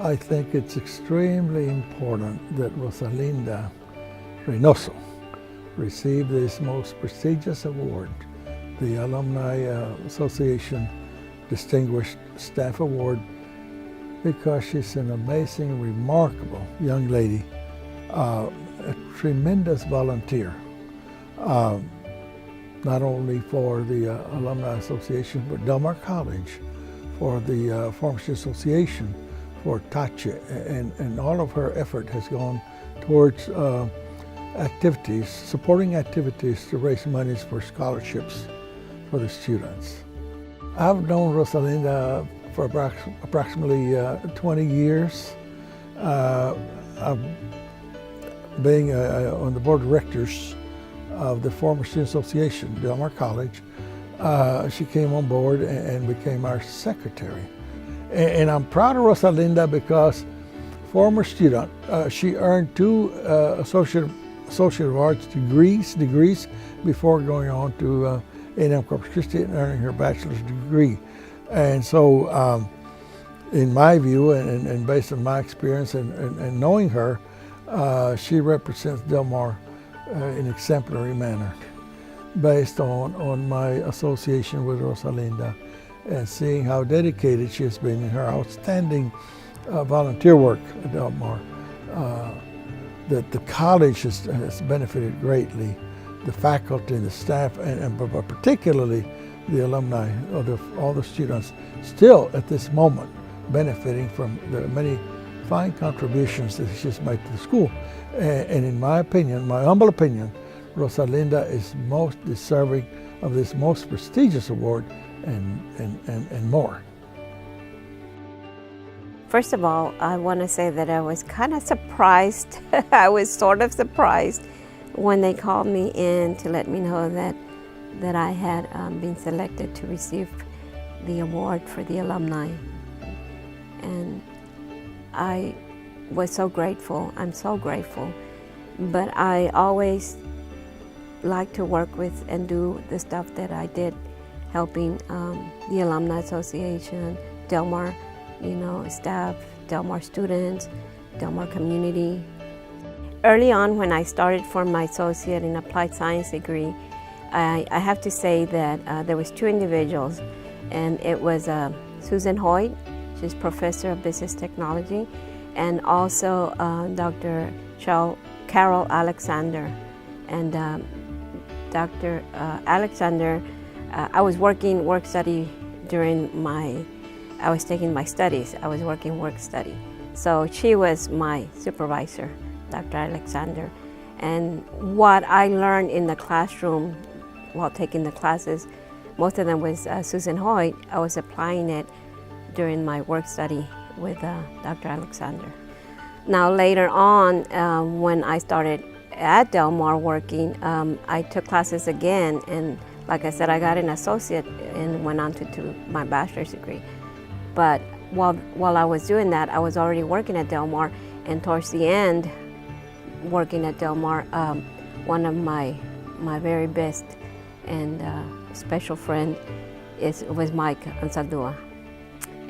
I think it's extremely important that Rosalinda Reynoso received this most prestigious award, the Alumni Association Distinguished Staff Award, because she's an amazing, remarkable young lady, a tremendous volunteer, not only for the Alumni Association, but Del Mar College, for the Pharmacy Association, for TACHE, and all of her effort has gone towards activities, supporting activities to raise monies for scholarships for the students. I've known Rosalinda for approximately 20 years. Being on the board of directors of the Pharmacy Association, Del Mar College, she came on board and became our secretary. And I'm proud of Rosalinda because former student, she earned 2 associate of arts degrees before going on to A&M Corpus Christi and earning her bachelor's degree. And so in my view and based on my experience and knowing her, she represents Del Mar in an exemplary manner based on my association with Rosalinda and seeing how dedicated she has been in her outstanding volunteer work at Del Mar. That the college has benefited greatly, the faculty and the staff, and particularly the alumni, all the students, still at this moment benefiting from the many fine contributions that she's made to the school. And in my opinion, my humble opinion, Rosalinda is most deserving of this most prestigious award and more. First of all, I want to say that I was kind of surprised. I was sort of surprised when they called me in to let me know that I had been selected to receive the award for the alumni. And I was so grateful. I'm so grateful. But I always like to work with and do the stuff that I did, helping the Alumni Association, Del Mar, staff, Del Mar students, Del Mar community. Early on when I started for my associate in applied science degree, I have to say that there was 2 individuals, and it was Susan Hoyt, she's professor of business technology, and also Dr. Carol Alexander. And Dr. Alexander, I was working work study I was taking my studies. I was working work study. So she was my supervisor, Dr. Alexander. And what I learned in the classroom while taking the classes, most of them was Susan Hoyt. I was applying it during my work study with Dr. Alexander. Now later on, when I started at Del Mar working, I took classes again, and like I said, I got an associate and went on to do my bachelor's degree. But while I was doing that, I was already working at Del Mar, and towards the end, working at Del Mar, one of my very best and special friend was Mike Ansaldúa.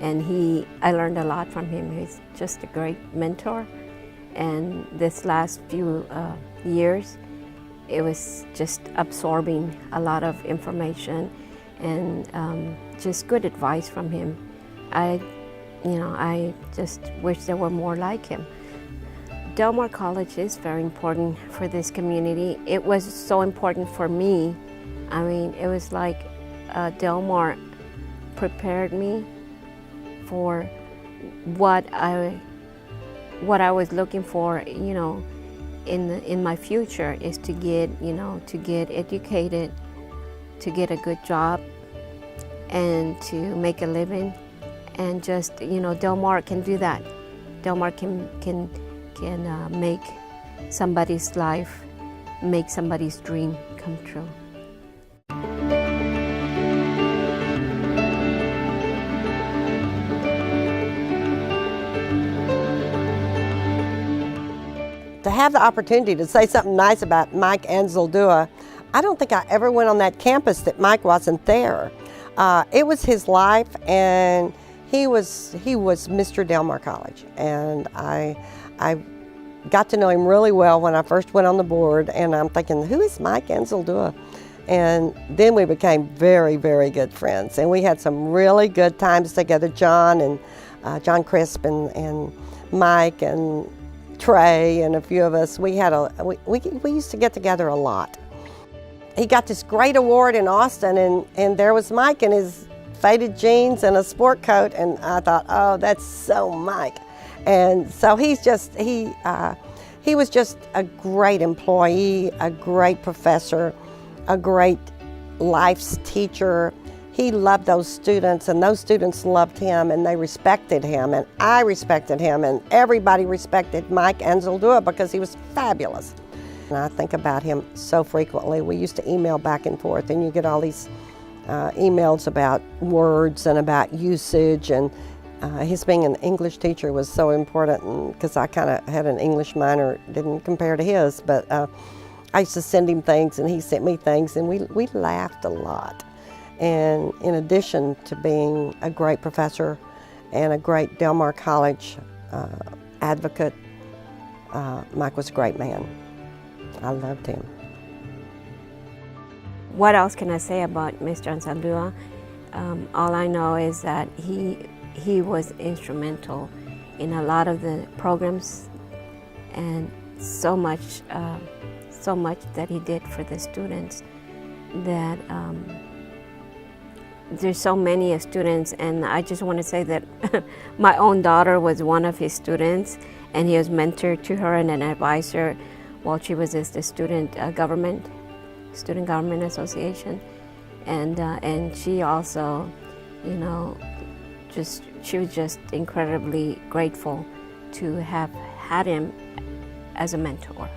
And I learned a lot from him. He's just a great mentor. And this last few years, it was just absorbing a lot of information and just good advice from him. I just wish there were more like him. Del Mar College is very important for this community. It was so important for me. I mean, it was like Del Mar prepared me for what I was looking for, in my future, is to get educated, to get a good job, and to make a living. And just, Del Mar can do that. Del Mar can make somebody's life, make somebody's dream come true. To have the opportunity to say something nice about Mike Ansaldúa, I don't think I ever went on that campus that Mike wasn't there. It was his life, and He was Mr. Del Mar College, and I got to know him really well when I first went on the board, and I'm thinking, who is Mike Anzaldúa? And then we became very, very good friends, and we had some really good times together. John Crisp and Mike and Trey and a few of us. We used to get together a lot. He got this great award in Austin, and there was Mike in his faded jeans and a sport coat, and I thought, oh, that's so Mike. And so he was just a great employee, a great professor, a great life's teacher. He loved those students, and those students loved him, and they respected him, and I respected him, and everybody respected Mike Anzaldúa because he was fabulous. And I think about him so frequently. We used to email back and forth, and you get all these emails about words and about usage, and his being an English teacher was so important because I kind of had an English minor, didn't compare to his, but I used to send him things and he sent me things, and we laughed a lot. And in addition to being a great professor and a great Del Mar College advocate, Mike was a great man. I loved him. What else can I say about Mr. Anzaldúa? All I know is that he was instrumental in a lot of the programs, and so much that he did for the students, that there's so many students, and I just want to say that my own daughter was one of his students, and he was mentor to her and an advisor while she was at the Student Government Association, and she also, you know, she was just incredibly grateful to have had him as a mentor.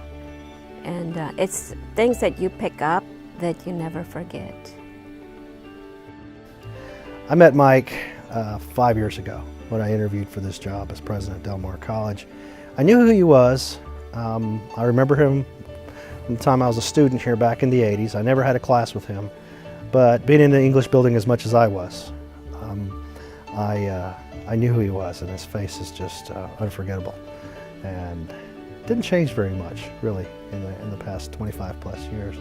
And it's things that you pick up that you never forget. I met Mike 5 years ago when I interviewed for this job as president of Del Mar College. I knew who he was. I remember him from the time I was a student here back in the 80s. I never had a class with him, but being in the English building as much as I was, I knew who he was, and his face is just unforgettable. And didn't change very much, really, in the past 25 plus years.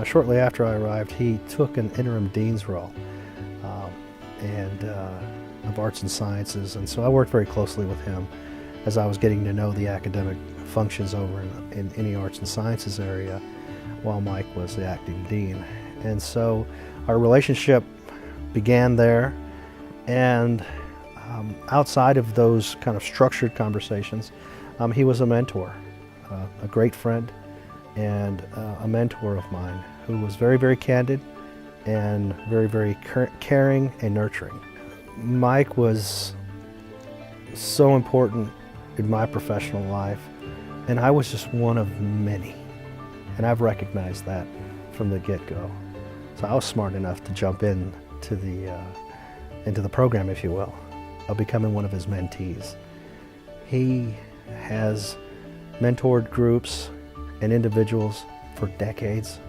Shortly after I arrived, he took an interim dean's role of arts and sciences, and so I worked very closely with him as I was getting to know the academic functions over in any arts and sciences area while Mike was the acting dean. And so our relationship began there, and outside of those kind of structured conversations, he was a mentor, a great friend, and a mentor of mine who was very, very candid and very, very caring and nurturing. Mike was so important in my professional life, and I was just one of many, and I've recognized that from the get-go. So I was smart enough to jump into the program, if you will, of becoming one of his mentees. He has mentored groups and individuals for decades,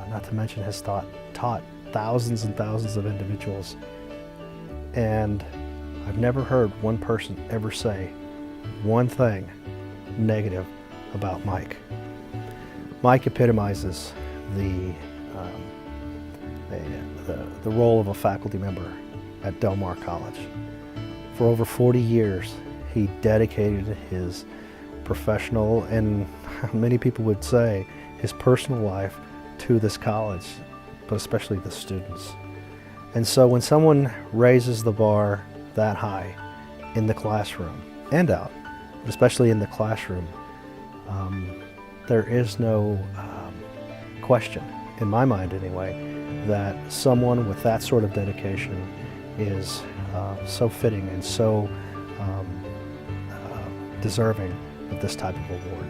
not to mention has taught thousands and thousands of individuals. And I've never heard one person ever say one thing negative about Mike. Mike epitomizes the role of a faculty member at Del Mar College. For over 40 years, he dedicated his professional, and many people would say his personal life, to this college, but especially the students. And so when someone raises the bar that high in the classroom and out, but especially in the classroom, there is no question, in my mind anyway, that someone with that sort of dedication is so fitting and so deserving of this type of award.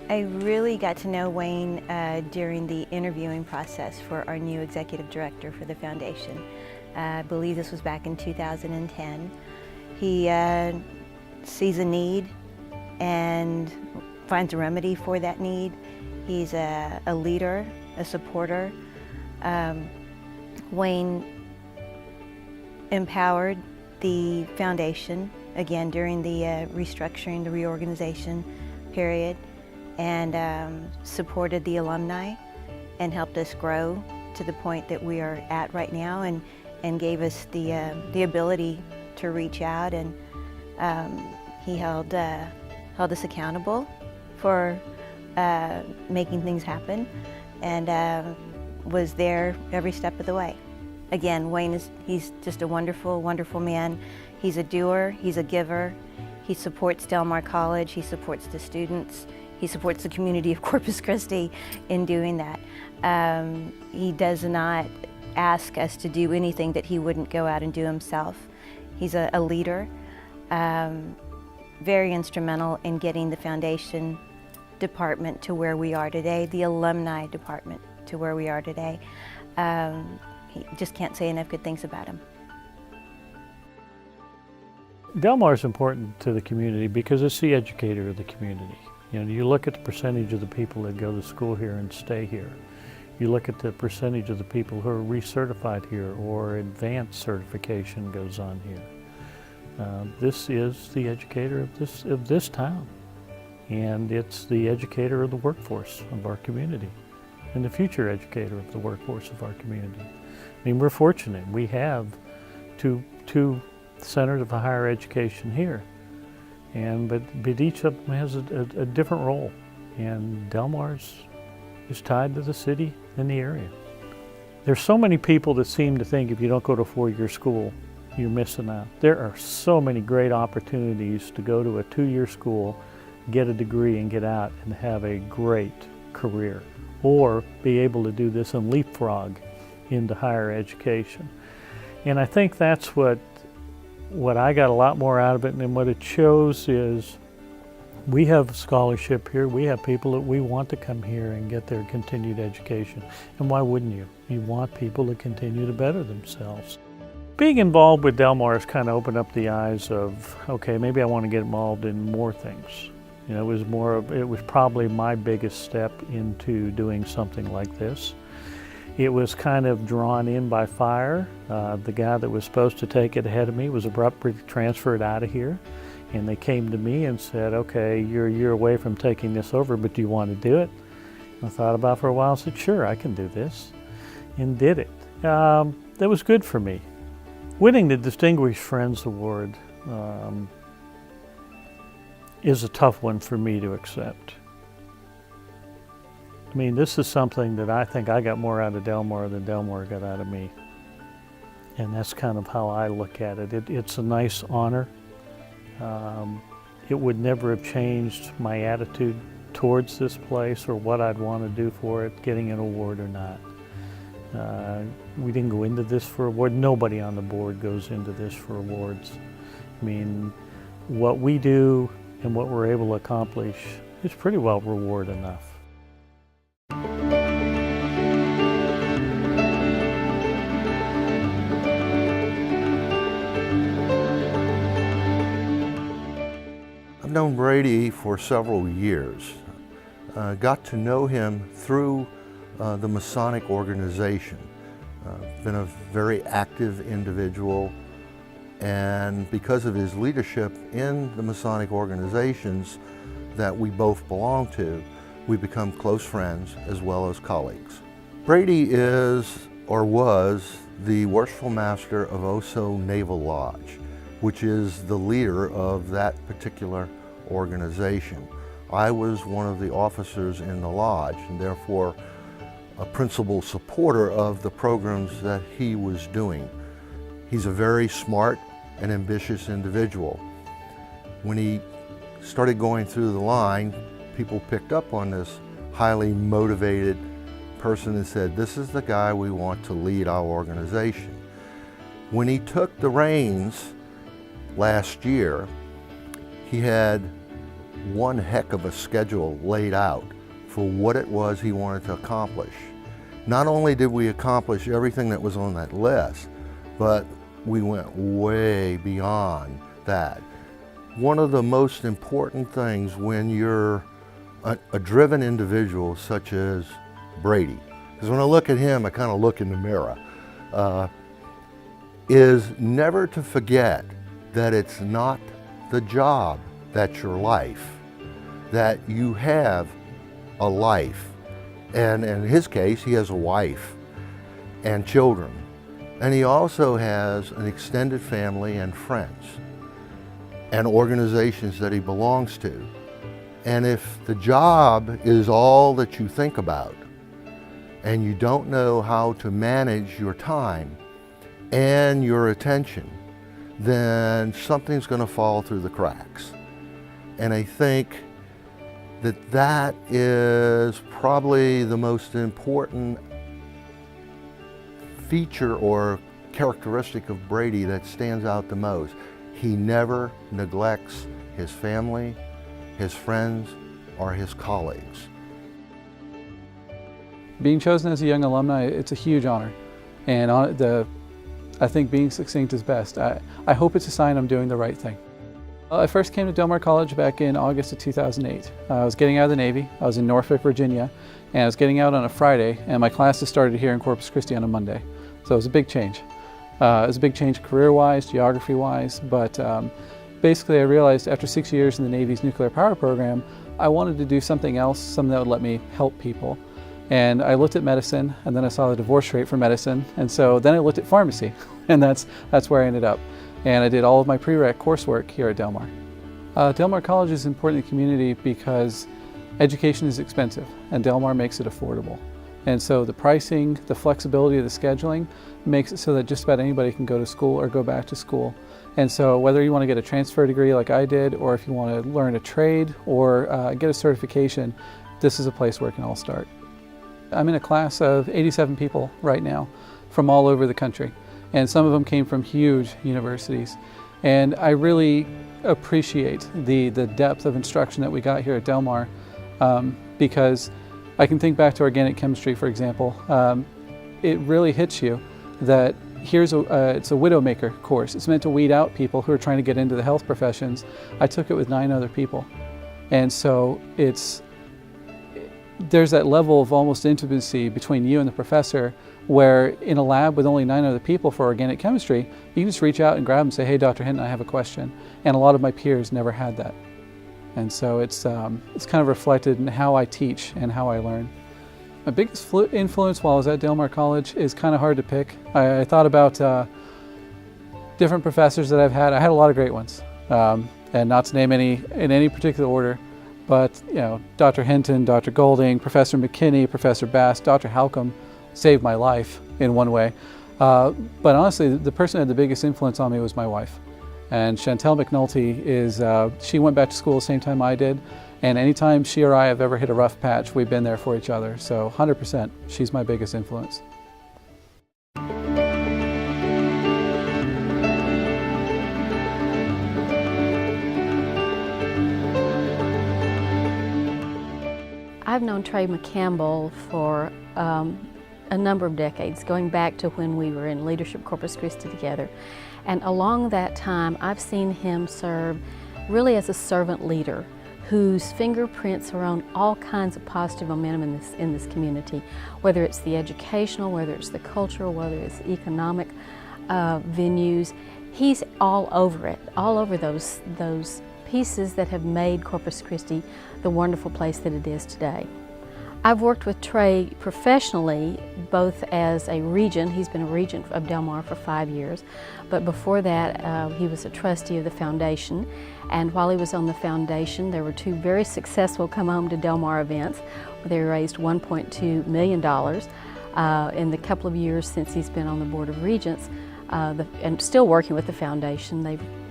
I really really got to know Wayne during the interviewing process for our new executive director for the foundation. I believe this was back in 2010. He sees a need and finds a remedy for that need. He's a leader, a supporter. Wayne empowered the foundation, again, during the restructuring, the reorganization period, and supported the alumni and helped us grow to the point that we are at right now, and gave us the ability to reach out, and he held us accountable for making things happen, and was there every step of the way. Again, Wayne he's just a wonderful, wonderful man. He's a doer, he's a giver. He supports Del Mar College, he supports the students, he supports the community of Corpus Christi in doing that. He does not ask us to do anything that he wouldn't go out and do himself. He's a leader, very instrumental in getting the foundation department to where we are today, the alumni department to where we are today. He just can't say enough good things about him. Del Mar is important to the community because it's the educator of the community. You know, you look at the percentage of the people that go to school here and stay here. You look at the percentage of the people who are recertified here or advanced certification goes on here. This is the educator of this town, and it's the educator of the workforce of our community, and the future educator of the workforce of our community. I mean, we're fortunate. We have two centers of higher education here, but each of them has a different role, and Del Mar's is tied to the city and the area. There's so many people that seem to think if you don't go to a four-year school, you're missing out. There are so many great opportunities to go to a two-year school, get a degree, and get out and have a great career, or be able to do this and leapfrog into higher education. And I think that's what I got a lot more out of it, and what it shows is we have scholarship here. We have people that we want to come here and get their continued education. And why wouldn't you? You want people to continue to better themselves. Being involved with Del Mar has kind of opened up the eyes of, okay, maybe I want to get involved in more things. You know, it was probably my biggest step into doing something like this. It was kind of drawn in by fire. The guy that was supposed to take it ahead of me was abruptly transferred out of here. And they came to me and said, okay, you're a year away from taking this over, but do you want to do it? And I thought about it for a while and said, sure, I can do this, and did it. That was good for me. Winning the Distinguished Friends Award is a tough one for me to accept. I mean, this is something that I think I got more out of Del Mar than Del Mar got out of me. And that's kind of how I look at it. It's a nice honor. It would never have changed my attitude towards this place or what I'd want to do for it, getting an award or not. We didn't go into this for award. Nobody on the board goes into this for awards. I mean, what we do and what we're able to accomplish is pretty well reward enough. I've known Brady for several years. Got to know him through the Masonic organization. Been a very active individual, and because of his leadership in the Masonic organizations that we both belong to, we become close friends as well as colleagues. Brady is, or was, the Worshipful Master of Oso Naval Lodge, which is the leader of that particular organization. I was one of the officers in the lodge, and therefore a principal supporter of the programs that he was doing. He's a very smart and ambitious individual. When he started going through the line, people picked up on this highly motivated person and said, this is the guy we want to lead our organization. When he took the reins last year, he had one heck of a schedule laid out for what it was he wanted to accomplish. Not only did we accomplish everything that was on that list, but we went way beyond that. One of the most important things when you're a driven individual such as Brady, because when I look at him, I kind of look in the mirror, is never to forget that it's not the job that's your life, that you have a life. And in his case, he has a wife and children. And he also has an extended family and friends and organizations that he belongs to. And if the job is all that you think about and you don't know how to manage your time and your attention, then something's going to fall through the cracks. And I think that that is probably the most important feature or characteristic of Brady that stands out the most. He never neglects his family, his friends, or his colleagues. Being chosen as a young alumni, it's a huge honor. And I think being succinct is best. I hope it's a sign I'm doing the right thing. I first came to Del Mar College back in August of 2008. I was getting out of the Navy. I was in Norfolk, Virginia, and I was getting out on a Friday, and my classes started here in Corpus Christi on a Monday. So it was a big change. It was a big change career-wise, geography-wise, but basically I realized after 6 years in the Navy's nuclear power program, I wanted to do something else, something that would let me help people. And I looked at medicine, and then I saw the divorce rate for medicine, and so then I looked at pharmacy, and that's where I ended up. And I did all of my prereq coursework here at Del Mar. Del Mar College is important in the community because education is expensive, and Del Mar makes it affordable. And so the pricing, the flexibility of the scheduling makes it so that just about anybody can go to school or go back to school. And so whether you want to get a transfer degree like I did, or if you want to learn a trade or get a certification, this is a place where it can all start. I'm in a class of 87 people right now from all over the country. And some of them came from huge universities. And I really appreciate the depth of instruction that we got here at Del Mar because I can think back to organic chemistry, for example. It really hits you that it's a Widowmaker course. It's meant to weed out people who are trying to get into the health professions. I took it with 9 other people. And so there's that level of almost intimacy between you and the professor where in a lab with only 9 other people for organic chemistry, you can just reach out and grab them and say, hey, Dr. Hinton, I have a question. And a lot of my peers never had that. And so it's kind of reflected in how I teach and how I learn. My biggest influence while I was at Del Mar College is kind of hard to pick. I thought about different professors that I've had. I had a lot of great ones, and not to name any in any particular order, but Dr. Hinton, Dr. Golding, Professor McKinney, Professor Bass, Dr. Halcomb saved my life in one way. But honestly, the person who had the biggest influence on me was my wife. And Chantel McNulty she went back to school the same time I did. And anytime she or I have ever hit a rough patch, we've been there for each other. So 100%, she's my biggest influence. I've known Trey McCampbell for a number of decades, going back to when we were in Leadership Corpus Christi together. And along that time, I've seen him serve really as a servant leader whose fingerprints are on all kinds of positive momentum in this community, whether it's the educational, whether it's the cultural, whether it's economic venues. He's all over it, all over those pieces that have made Corpus Christi the wonderful place that it is today. I've worked with Trey professionally, both as a regent. He's been a regent of Del Mar for 5 years, but before that he was a trustee of the foundation. And while he was on the foundation, there were 2 very successful Come Home to Del Mar events where they raised $1.2 million. In the couple of years since he's been on the Board of Regents and still working with the foundation,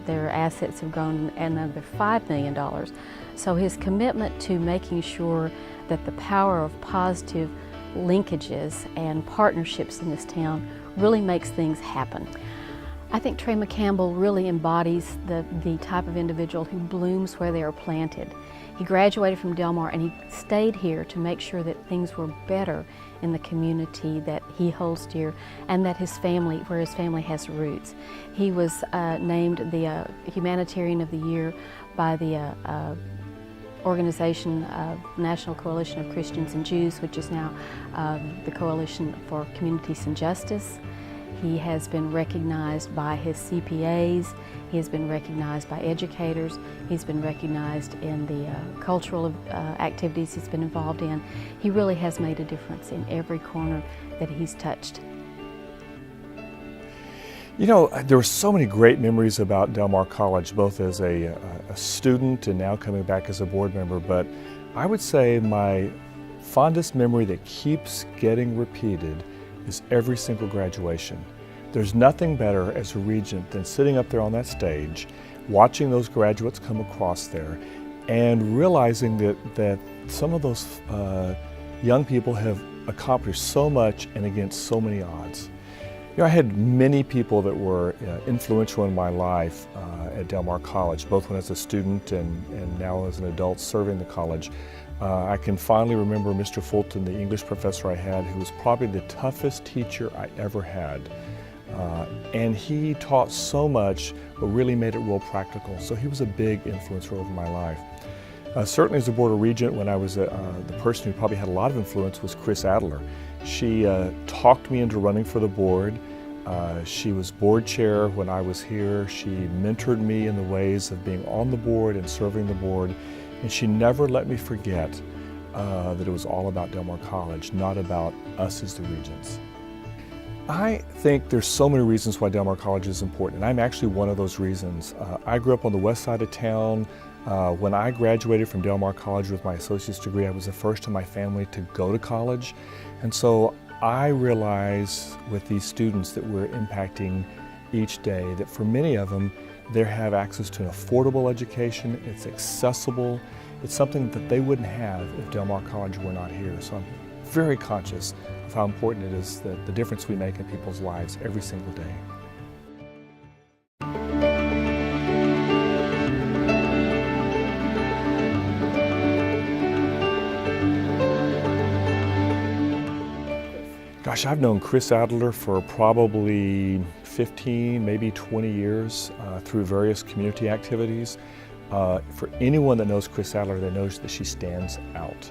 their assets have grown another $5 million. So his commitment to making sure that the power of positive linkages and partnerships in this town really makes things happen. I think Trey McCampbell really embodies the type of individual who blooms where they are planted. He graduated from Del Mar and he stayed here to make sure that things were better in the community that he holds dear and that where his family has roots. He was named the Humanitarian of the Year by the organization National Coalition of Christians and Jews, which is now the Coalition for Communities and Justice. He has been recognized by his CPAs, he has been recognized by educators, he's been recognized in the cultural activities he's been involved in. He really has made a difference in every corner that he's touched. You know, there were so many great memories about Del Mar College, both as a student and now coming back as a board member, but I would say my fondest memory that keeps getting repeated is every single graduation. There's nothing better as a regent than sitting up there on that stage, watching those graduates come across there, and realizing that some of those young people have accomplished so much and against so many odds. You know, I had many people that were influential in my life at Del Mar College, both when I was a student and now as an adult serving the college. I can fondly remember Mr. Fulton, the English professor I had, who was probably the toughest teacher I ever had. And he taught so much, but really made it real practical. So he was a big influencer over my life. Certainly as a Board of Regent, when I was the person who probably had a lot of influence was Chris Adler. She talked me into running for the board. She was board chair when I was here. She mentored me in the ways of being on the board and serving the board. And she never let me forget that it was all about Del Mar College, not about us as the regents. I think there's so many reasons why Del Mar College is important, and I'm actually one of those reasons. I grew up on the west side of town. When I graduated from Del Mar College with my associate's degree, I was the first in my family to go to college. And so I realize with these students that we're impacting each day that for many of them, they have access to an affordable education, it's accessible, it's something that they wouldn't have if Del Mar College were not here. So I'm very conscious of how important it is, that the difference we make in people's lives every single day. Gosh, I've known Chris Adler for probably 15, maybe 20 years through various community activities. For anyone that knows Chris Adler, that knows that she stands out.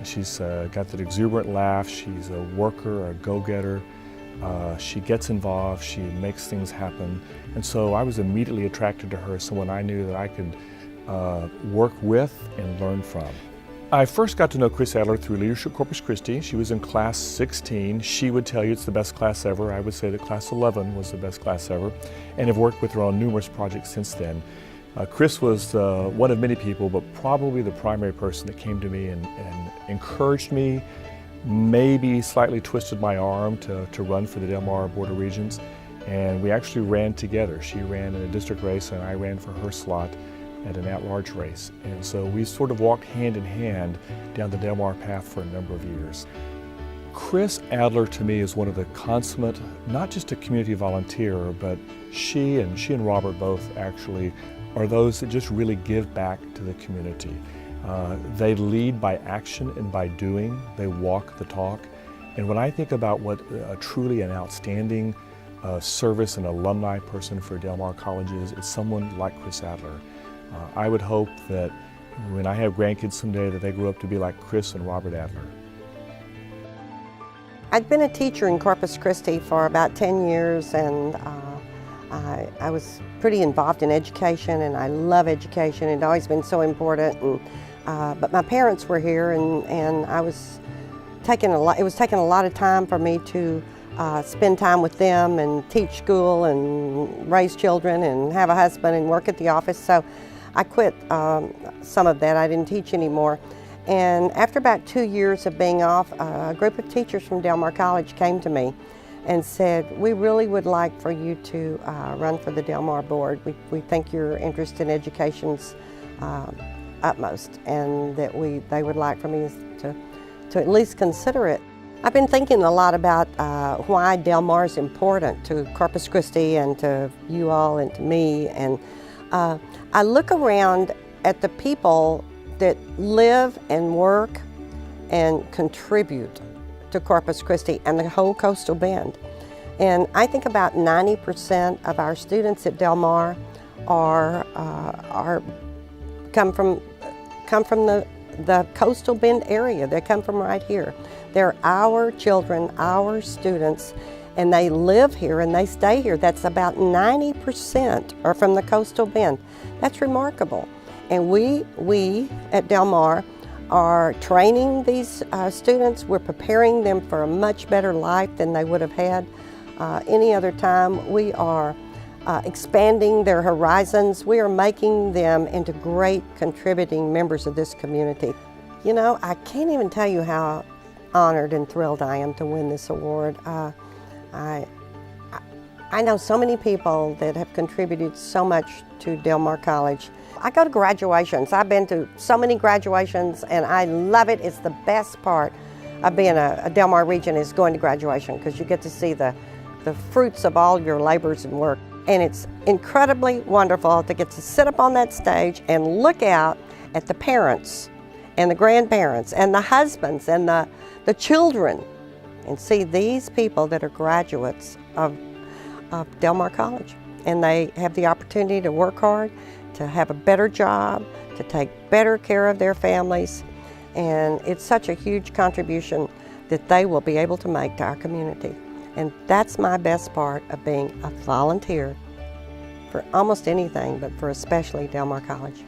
She's got that exuberant laugh, she's a worker, a go-getter, she gets involved, she makes things happen. And so I was immediately attracted to her as someone I knew that I could work with and learn from. I first got to know Chris Adler through Leadership Corpus Christi. She was in class 16. She would tell you it's the best class ever. I would say that class 11 was the best class ever, and have worked with her on numerous projects since then. Chris was one of many people, but probably the primary person that came to me and encouraged me, maybe slightly twisted my arm to run for the Del Mar Board of Regents. And we actually ran together. She ran in a district race and I ran for her slot at an at-large race. And so we sort of walked hand in hand down the Del Mar path for a number of years. Chris Adler to me is one of the consummate, not just a community volunteer, but she and Robert both actually are those that just really give back to the community. They lead by action and by doing. They walk the talk. And when I think about what truly an outstanding service and alumni person for Del Mar College is, it's someone like Chris Adler. I would hope that when I have grandkids someday that they grow up to be like Chris and Robert Adler. I'd been a teacher in Corpus Christi for about 10 years, and I was pretty involved in education, and I love education. It had always been so important. And, but my parents were here, and I was taking it was taking a lot of time for me to spend time with them and teach school and raise children and have a husband and work at the office. So I quit some of that. I didn't teach anymore. And after about 2 years of being off, a group of teachers from Del Mar College came to me and said, we really would like for you to run for the Del Mar board. We think your interest in education's utmost, and that they would like for me to at least consider it. I I've been thinking a lot about why Del Mar is important to Corpus Christi and to you all and to me. And I look around at the people that live and work and contribute to Corpus Christi and the whole Coastal Bend. And I think about 90% of our students at Del Mar come from the Coastal Bend area. They come from right here. They're our children, our students, and they live here and they stay here. That's about 90% are from the Coastal Bend. That's remarkable. And we at Del Mar are training these students. We're preparing them for a much better life than they would have had any other time. We are expanding their horizons. We are making them into great contributing members of this community. You know, I can't even tell you how honored and thrilled I am to win this award. I know so many people that have contributed so much to Del Mar College. I go to graduations. I've been to so many graduations and I love it. It's the best part of being a Del Mar Regent is going to graduation because you get to see the fruits of all your labors and work. And it's incredibly wonderful to get to sit up on that stage and look out at the parents and the grandparents and the husbands and the children and see these people that are graduates of Del Mar College. And they have the opportunity to work hard, to have a better job, to take better care of their families. And it's such a huge contribution that they will be able to make to our community. And that's my best part of being a volunteer for almost anything, but for especially Del Mar College.